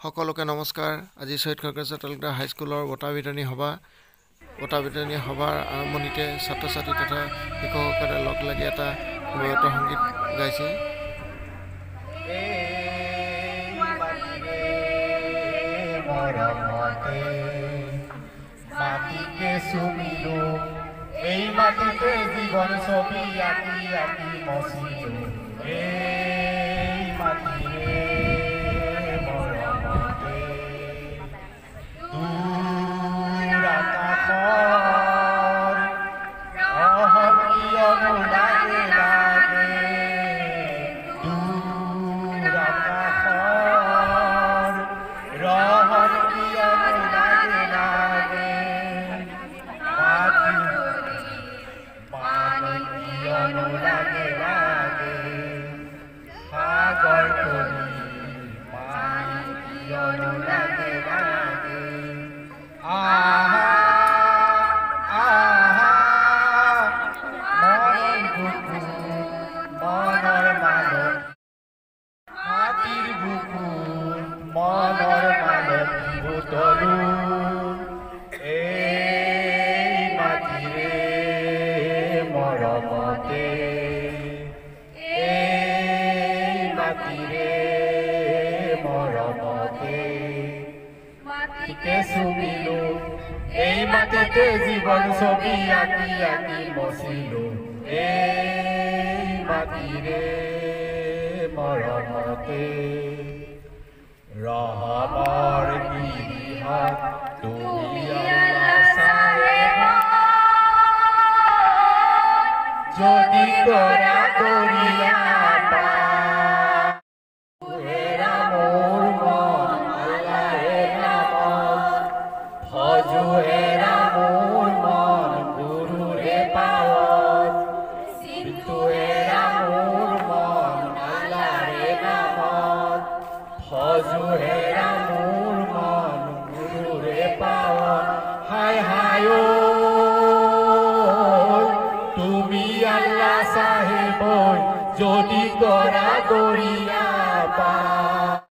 সকলোকে নমস্কাৰ। আজি শহীদ খগেশ্বৰ তালুকদাৰ হাইস্কুলৰ বঁটা বিতৰণী সভাৰ আৰম্ভণিতে ছাত্ৰ ছাত্ৰী তথা শিক্ষকসকলে লগ লাগি এটা নৃত্য সংগীত গাইছে। এই মাটিতে জীবন ছবি আঁকি আঁকি মচিলো এই মাটিৰে মৰমতে দূৰ আকাশৰ ৰহণ কিয়নো লাগে লাগে দূৰ আকাশৰ ৰহণ কিয়নো লাগে লাগে লাগে লাগে সাগৰ তলি পানী কিয়নো লাগে লাগে আহা আহা মনৰ বুকুত মনৰ মানত হাতীৰ বুকুত মনৰ মানত বুটলো এই মাটিৰে মৰমতে এই মাটিৰে মৰমতে মাটিতে চুমিলো এই মাটিতে জীৱন ছবি আঁকি আঁকি মচিলো এই মাটিৰে মৰমতে ৰহমৰ গিৰিহঁত তুমি যদি কৰা কৰিয়া হেৰা মোৰ মন আল্লাহে নামত ভজো হেৰা মোৰ মন গুৰুৰে পাৱত চিন্তু হেৰা মোৰ মন আল্লাহে নামত ভজো হেৰা মোৰ মন গুৰুৰে পাৱত হায় হায় তুমি আল্লাহ সাহেব যদি কৰা কৰিয়া